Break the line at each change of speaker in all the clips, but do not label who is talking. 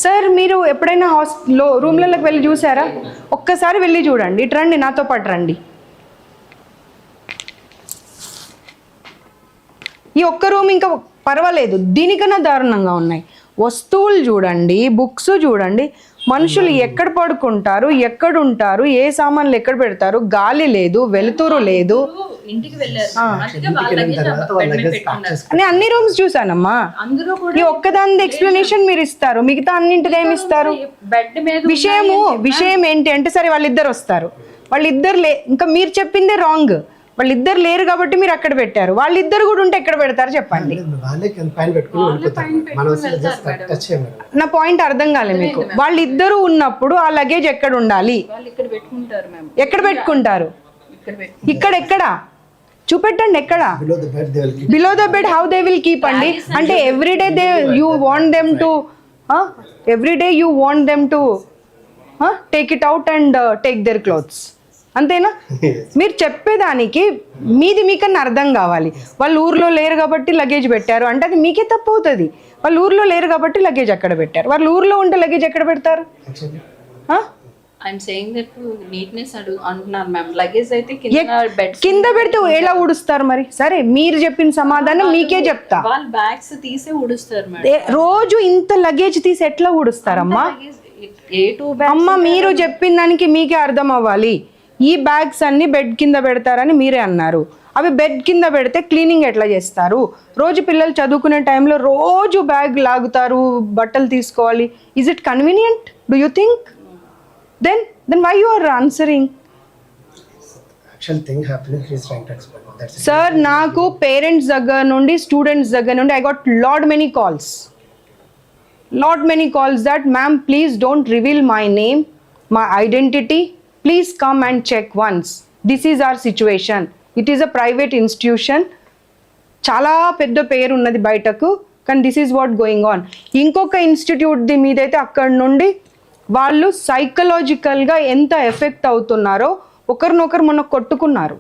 Sir మీరు ఎప్పుడైనా రూమ్లలోకి వెళ్ళి చూసారా? ఒక్కసారి వెళ్ళి చూడండి. ఇటు రండి, నాతో పాటు రండి. ఈ ఒక్క రూమ్ ఇంకా పర్వాలేదు, దీనికన్నా దారుణంగా ఉన్నాయి. వస్తువులు చూడండి, బుక్స్ చూడండి, మనుషులు ఎక్కడ పడుకుంటారు, ఎక్కడ ఉంటారు, ఏ సామాన్లు ఎక్కడ పెడతారు, గాలి లేదు, వెలుతురు లేదు. నేను అన్ని రూమ్స్ చూసానమ్మా. ఈ ఒక్కదాని ఎక్స్ప్లెనేషన్ మీరు ఇస్తారు, మిగతా అన్నింటిది ఏమి ఇస్తారు? విషయం ఏంటి అంటే, సరే వాళ్ళిద్దరు వస్తారు, వాళ్ళిద్దరు ఇంకా మీరు చెప్పిందే రాంగ్. వాళ్ళిద్దరు లేరు కాబట్టి మీరు అక్కడ పెట్టారు. వాళ్ళిద్దరు కూడా ఉంటే ఎక్కడ పెడతారు చెప్పండి. నా పాయింట్ అర్థం కాలేదు మీకు. వాళ్ళిద్దరు ఉన్నప్పుడు ఆ లగేజ్ ఎక్కడ ఉండాలి? ఎక్కడ పెట్టుకుంటారు? ఎక్కడ చూపెట్టండి. ఎక్కడ? Below the bed. How they will keep అండి? అంటే everyday you want them to take it out and take their clothes, అంతేనా? మీరు చెప్పేదానికి మీకన్నా అర్థం కావాలి. వాళ్ళు ఊర్లో లేరు కాబట్టి లగేజ్ పెట్టారు అంటే అది మీకే తప్పు అవుతుంది. వాళ్ళు ఊర్లో లేరు కాబట్టి లగేజ్ అక్కడ పెట్టారు. వాళ్ళు ఊర్లో ఉంటే లగేజ్ ఎక్కడ పెడతారు? కింద పెడితే ఎలా ఊడుస్తారు మరి? సరే, మీరు చెప్పిన సమాధానం మీకే చెప్తా. రోజు ఇంత లగేజ్ తీసి ఎట్లా ఊడుస్తారమ్మా? అమ్మ, మీరు చెప్పిన దానికి మీకే అర్థం అవ్వాలి. ఈ బ్యాగ్స్ అన్ని బెడ్ కింద పెడతారని మీరే అన్నారు. అవి బెడ్ కింద పెడితే క్లీనింగ్ ఎట్లా చేస్తారు? రోజు పిల్లలు చదువుకునే టైంలో రోజు బ్యాగ్ లాగుతారు, బట్టలు తీసుకోవాలి. Is it convenient? Do you think? Then why you are answering? Sir, నాకు పేరెంట్స్ దగ్గర నుండి, స్టూడెంట్స్ దగ్గర నుండి I got lot many calls that ma'am, please don't reveal my name, my identity. Please come and check once. This is our situation. It is a private institution. చాలా పెద్ద పేరు ఉన్నది బయటకు, కానీ this is what going on. ఇంకొక ఇన్స్టిట్యూట్ది మీదైతే అక్కడ నుండి వాళ్ళు సైకలాజికల్గా ఎంత ఎఫెక్ట్ అవుతున్నారో ఒకరినొకరు మొన్న కొట్టుకున్నారు.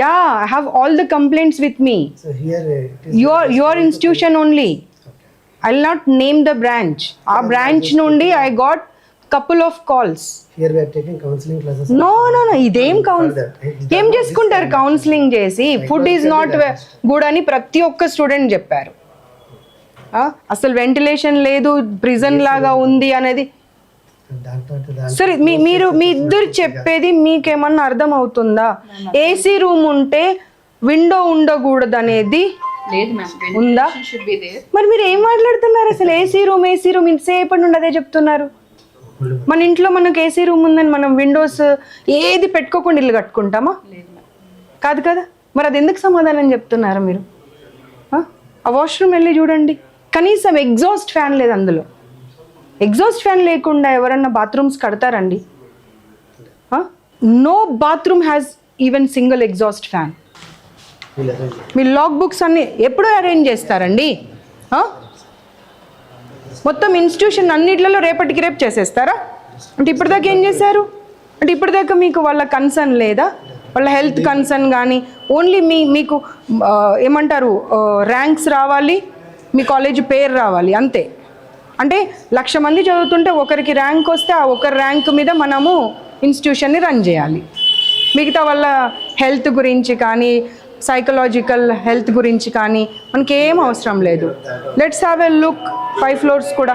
Yeah, I have all the complaints with me. Your institution only. I will not name the branch. ఆ బ్రాంచ్ నుండి I got couple of calls.
Here we are taking counseling classes.
No, ఇదేం ఏం చేసుకుంటారు counselling చేసి? Food is not good అని ప్రతి ఒక్క student చెప్పారు. అసలు వెంటిలేషన్ లేదు, ప్రిజన్ లాగా ఉంది అనేది. సరే, మీ ఇద్దరు చెప్పేది మీకేమన్నా అర్థం అవుతుందా? ఏసీ రూమ్ ఉంటే విండో ఉండకూడదు అనేది ఉందా? మరి మీరు ఏం మాట్లాడుతున్నారు అసలు? ఏసీ రూమ్ ఇంతసేపటి నుండి అదే చెప్తున్నారు. మన ఇంట్లో మనకు ఏసీ రూమ్ ఉందని మనం విండోస్ ఏది పెట్టుకోకుండా ఇల్లు కట్టుకుంటామా? కాదు కదా. మరి అది ఎందుకు సమాధానం చెప్తున్నారు మీరు? ఆ వాష్రూమ్ వెళ్ళి చూడండి, కనీసం ఎగ్జాస్ట్ ఫ్యాన్ లేదు అందులో. ఎగ్జాస్ట్ ఫ్యాన్ లేకుండా ఎవరన్నా బాత్రూమ్స్ కడతారండి? No bathroom has even single exhaust fan. మీ లాగ్ బుక్స్ అన్ని ఎప్పుడూ అరేంజ్ చేస్తారండి? మొత్తం ఇన్స్టిట్యూషన్ అన్నిట్లలో రేపటికి రేపు చేసేస్తారా? అంటే ఇప్పటిదాకా ఏం చేశారు? అంటే ఇప్పటిదాకా మీకు వాళ్ళ కన్సర్న్ లేదా? వాళ్ళ హెల్త్ కన్సర్న్ కానీ ఓన్లీ మీకు ఏమంటారు, ర్యాంక్స్ రావాలి, మీ కాలేజ్ పేరు రావాలి, అంతే. అంటే 1,00,000 మంది చదువుతుంటే ఒకరికి ర్యాంక్ వస్తే ఆ ఒకరి ర్యాంక్ మీద మనము ఇన్స్టిట్యూషన్ని రన్ చేయాలి. మిగతా వాళ్ళ హెల్త్ గురించి కానీ, సైకలాజికల్ హెల్త్ గురించి కానీ మనకి ఏం అవసరం లేదు. Let's have a look 5 floors కూడా.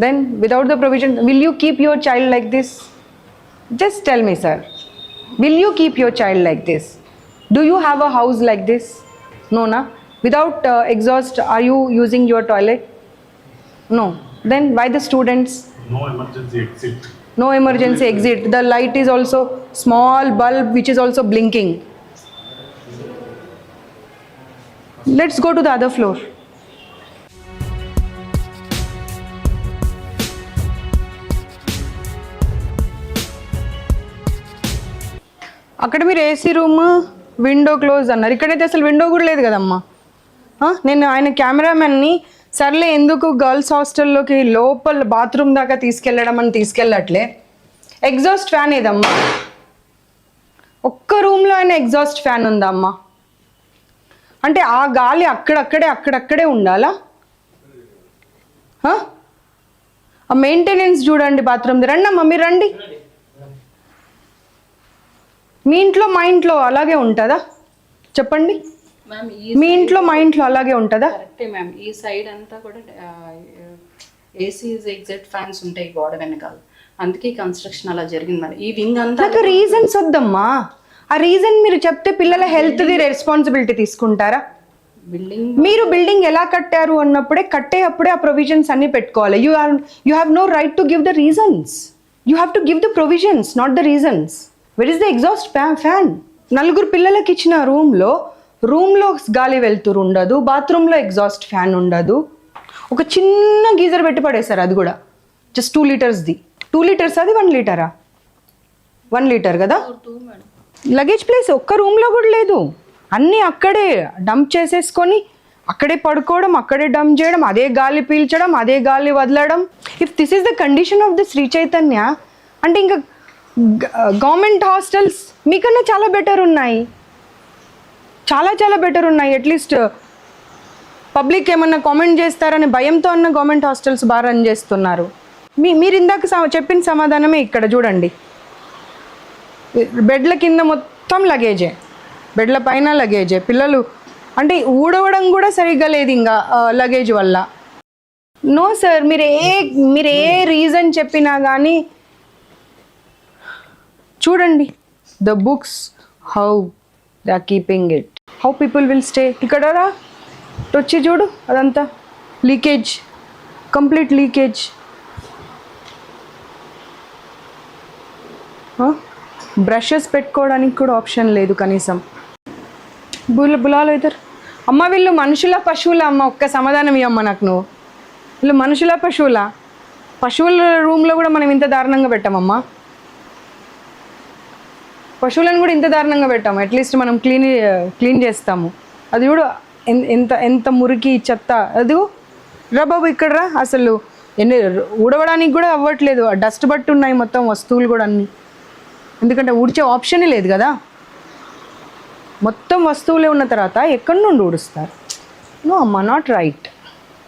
Then without the provision, will you keep your child like this? Just tell me, sir. Will you keep your child like this? Do you have a house like this? No, na? Without exhaust, are you using your toilet? No. Then why the students?
No emergency exit.
No emergency exit. The light is also small bulb which is also blinking. Let's go to the other floor. అక్కడ మీరు AC room, window close అన్నారు. ఇక్కడైతే అసలు window కూడా లేదు కదమ్మా. నేను ఆయన కెమెరామెన్ని సర్లే ఎందుకు గర్ల్స్ హాస్టల్లోకి లోపల బాత్రూమ్ దాకా తీసుకెళ్ళడం అని తీసుకెళ్ళట్లే. ఎగ్జాస్ట్ ఫ్యాన్ ఏదమ్మా? ఒక్క రూమ్లో అయినా ఎగ్జాస్ట్ ఫ్యాన్ ఉందా అమ్మా? అంటే ఆ గాలి అక్కడక్కడే ఉండాలా? ఆ మెయింటెనెన్స్ చూడండి బాత్రూమ్. రండి అమ్మా, మీరు రండి. మీ ఇంట్లో మా ఇంట్లో అలాగే ఉంటుందా చెప్పండి?
మ్యామ్
మీ ఇంట్లో మా ఇంట్లో అలాగే ఉంటుందా?
కరెక్టే మ్యామ్. ఈ సైడ్ అంతా కూడా ఏసీ ఎగ్జాక్ట్ ఫ్యాన్స్ ఉంటాయి గోడ వెనకాల, అందుకే కన్స్ట్రక్షన్ అలా జరిగింది మేడం. ఈ వింగ్ అంతా
నాకు రీజన్స్ వద్దమ్మా. ఆ రీజన్ మీరు చెప్తే పిల్లల హెల్త్ది రెస్పాన్సిబిలిటీ తీసుకుంటారా?
బిల్డింగ్
మీరు బిల్డింగ్ ఎలా కట్టారు అన్నప్పుడే కట్టేటప్పుడే ఆ ప్రొవిజన్స్ అన్ని పెట్టుకోవాలి. You have no right to give the reasons. You have to give the provisions, not the reasons. Where is the exhaust fan? నలుగురు పిల్లలకి ఇచ్చిన రూమ్లో గాలి వెళ్తురు ఉండదు, బాత్రూంలో ఎగ్జాస్ట్ ఫ్యాన్ ఉండదు. ఒక చిన్న గీజర్ పెట్టి పడేశారు, అది కూడా జస్ట్ 2 లీటర్స్ది. 2 లీటర్స్ అది 1 లీటరా? 1 లీటర్ కదా. లగేజ్ ప్లేస్ ఒక్క రూమ్లో కూడా లేదు. అన్నీ అక్కడే డంప్ చేసేసుకొని అక్కడే పడుకోవడం, అక్కడే డంప్ చేయడం, అదే గాలి పీల్చడం, అదే గాలి వదలడం. If this is the condition of the Shri Chaitanya అంటే ఇంకా గవర్నమెంట్ హాస్టల్స్ మీకన్నా చాలా బెటర్ ఉన్నాయి, చాలా బెటర్ ఉన్నాయి. అట్లీస్ట్ పబ్లిక్ ఏమన్నా కామెంట్ చేస్తారని భయంతో అన్న గవర్నమెంట్ హాస్టల్స్ బాగా రన్ చేస్తున్నారు. మీరు ఇందాక చెప్పిన సమాధానమే ఇక్కడ చూడండి. బెడ్ల కింద మొత్తం లగేజే, బెడ్ల పైన లగేజే. పిల్లలు అంటే ఊడవడం కూడా సరిగ్గా లేదు ఇంకా లగేజ్ వల్ల. నో సార్, మీరు ఏ రీజన్ చెప్పినా కానీ చూడండి the books, how they are keeping it, how people will stay. ఇక్కడ రా వచ్చి చూడు, అదంతా లీకేజ్, కంప్లీట్ లీకేజ్. బ్రషెస్ పెట్టుకోవడానికి కూడా ఆప్షన్ లేదు కనీసం. బులాలు అవుతారు అమ్మ. వీళ్ళు మనుషుల పశువుల అమ్మ? ఒక్క సమాధానం ఇవ్వమ్మ నాకు నువ్వు. వీళ్ళు మనుషుల పశువుల? పశువుల రూమ్లో కూడా మనం ఇంత దారుణంగా పెట్టామమ్మా. పశువులను కూడా ఇంత దారుణంగా పెట్టాము. అట్లీస్ట్ మనం క్లీన్ చేస్తాము. అది కూడా ఎంత మురికి చెత్త. అది రా బాబు ఇక్కడ రా. అసలు ఊడవడానికి కూడా అవ్వట్లేదు, డస్ట్ బట్టి ఉన్నాయి మొత్తం వస్తువులు కూడా అన్నీ. ఎందుకంటే ఊడ్చే ఆప్షనే లేదు కదా, మొత్తం వస్తువులే ఉన్న తర్వాత ఎక్కడి నుండి ఊడుస్తారు? నో అమ్మా, not right.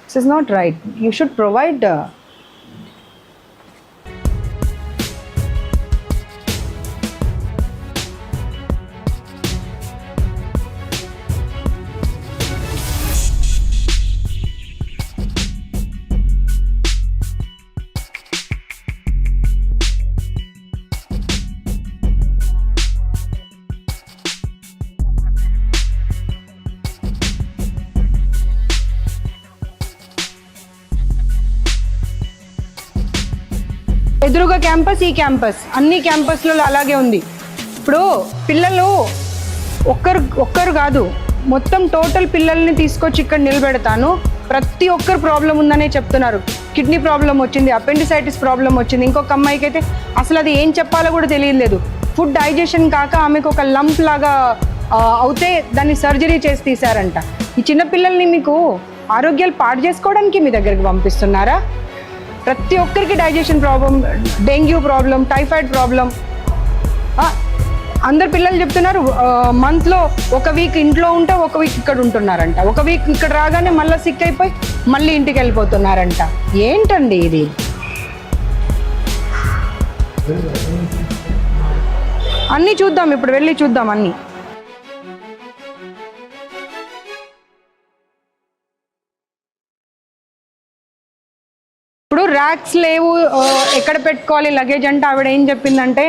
This is not right. You should provide. ఎదురుగా క్యాంపస్, ఈ క్యాంపస్, అన్ని క్యాంపస్లలో అలాగే ఉంది. ఇప్పుడు పిల్లలు ఒక్కరు కాదు, మొత్తం టోటల్ పిల్లల్ని తీసుకొచ్చి ఇక్కడ నిలబెడతాను. ప్రతి ఒక్కరు ప్రాబ్లం ఉందనే చెప్తున్నారు. కిడ్నీ ప్రాబ్లం వచ్చింది, అపెండిసైటిస్ ప్రాబ్లం వచ్చింది. ఇంకొక అమ్మాయికి అయితే అసలు అది ఏం చెప్పాలో కూడా తెలియలేదు. ఫుడ్ డైజెషన్ కాక ఆమెకు ఒక లంప్ లాగా అవుతే దాన్ని సర్జరీ చేసి తీశారంట. ఈ చిన్నపిల్లల్ని మీకు ఆరోగ్యాలు పాడు చేసుకోవడానికి మీ దగ్గరికి పంపిస్తున్నారా? ప్రతి ఒక్కరికి digestion problem, dengue problem, typhoid problem. అందరు పిల్లలు చెప్తున్నారు మంత్లో 1 వీక్ ఇంట్లో ఉంటే 1 వీక్ ఇక్కడ ఉంటున్నారంట. 1 వీక్ ఇక్కడ రాగానే మళ్ళీ సిక్ అయిపోయి మళ్ళీ ఇంటికి వెళ్ళిపోతున్నారంట. ఏంటండి ఇది? అన్నీ చూద్దాం, ఇప్పుడు వెళ్ళి చూద్దాం అన్నీ. ఇప్పుడు ర్యాక్స్ లేవు, ఎక్కడ పెట్టుకోవాలి లగేజ్ అంటే ఆవిడ ఏం చెప్పిందంటే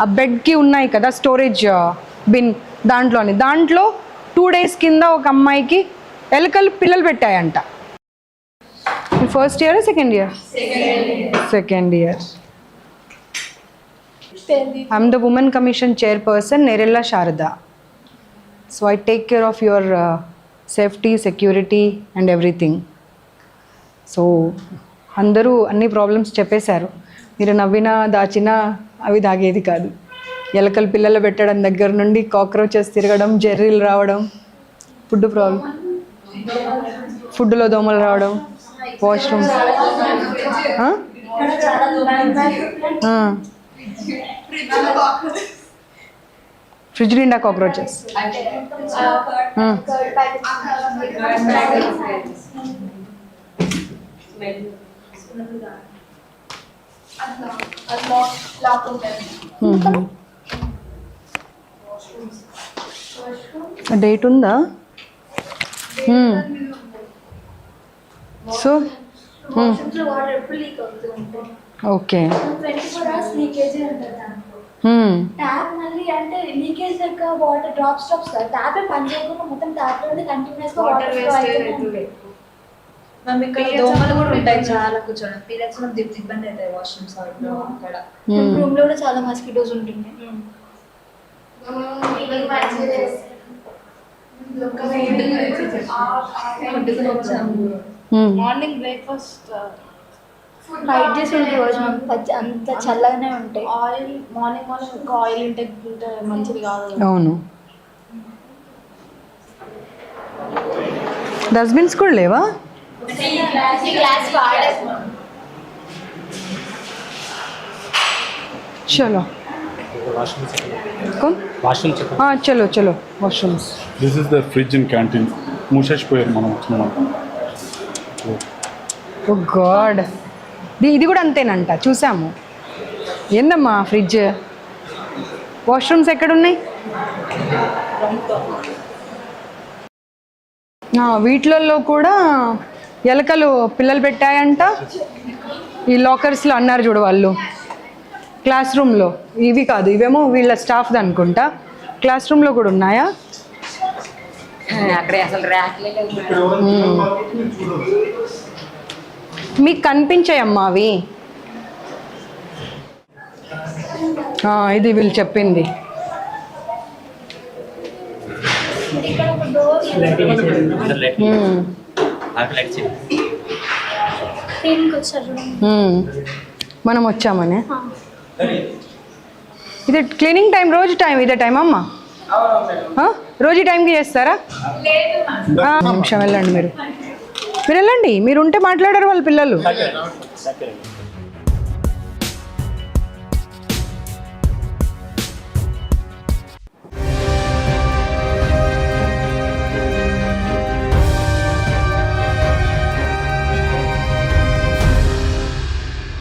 ఆ బెడ్కి ఉన్నాయి కదా స్టోరేజ్ బిన్, దాంట్లో 2 days కింద ఒక అమ్మాయికి ఎలకలు పిల్లలు పెట్టాయంట. First year second year? Second year. I'm the women commission chairperson, Nerella Sharada. So I take care of your safety, security and everything. So అందరూ అన్ని ప్రాబ్లమ్స్ చెప్పేశారు. మీరు నవ్వినా దాచినా అవి దాగేది కాదు. ఎలకలు పిల్లలు పెట్టడం దగ్గర నుండి కాక్రోచెస్ తిరగడం, జెర్రీలు రావడం, ఫుడ్ ప్రాబ్లం, ఫుడ్లో దోమలు రావడం, వాష్రూమ్స్ ఫ్రిడ్జ్ నిండా కాక్రోచెస్. డేట్ ఉందా? So okay.
ట్యాప్ మళ్ళీ అంటే లీకేజ్ లెక్క వాటర్ డ్రాప్స్ ట్యాప్ పని చేయకుండా మొత్తం ట్యాప్ లో కంటిన్యూస్ గా వాటర్ అవుతుంది.
మేము ఇక్కడ దోమలు కూడా ఉంటాయి చాలా కూర్చోడం, పీరియడ్స్ లో ఇబ్బంది అవుతాయి వాష్రూమ్స్ అక్కడ.
రూమ్ లో కూడా చాలా మస్కిటోస్ ఉంటుంది.
మార్నింగ్ బ్రేక్ఫాస్ట్
ఫైట్ చేసి ఉంటాయి రోజు అంత చల్లగానే ఉంటాయి.
ఆయిల్ మార్నింగ్ ఒక ఆయిల్ ఇంటేక్ ఉంటే మంచిది కాదు.
అవును. డస్ట్బిన్స్ కూడా లేవా? चलो कौन
washroom.
हाँ चलो चलो washrooms.
This is the fridge and canteen. మూసేసిపోయారు మనం వచ్చినామంట.
ఓ గాడ్, ఇది కూడా అంతేనంట, చూసాము. ఏందమ్మా ఫ్రిడ్జ్? వాష్రూమ్స్ ఎక్కడున్నాయి? వీటిలలో కూడా ఎలకలు పిల్లలు పెట్టాయంట. ఈ లాకర్స్లో అన్నారు చూడు వాళ్ళు, క్లాస్ రూమ్లో. ఇవి కాదు, ఇవేమో వీళ్ళ స్టాఫ్ది అనుకుంటా. క్లాస్ రూమ్లో కూడా ఉన్నాయా?
అక్కడే అసలు ర్యాక్లే
మీకు కనిపించాయమ్మా అవి? ఇది వీళ్ళు చెప్పింది. మనం వచ్చామనే. ఇది క్లీనింగ్ టైం, రోజు టైం ఇదే టైం అమ్మా? రోజు టైంకి చేస్తారా? నిమిషం వెళ్ళండి, మీరు వెళ్ళండి. మీరు ఉంటే మాట్లాడారు వాళ్ళ పిల్లలు.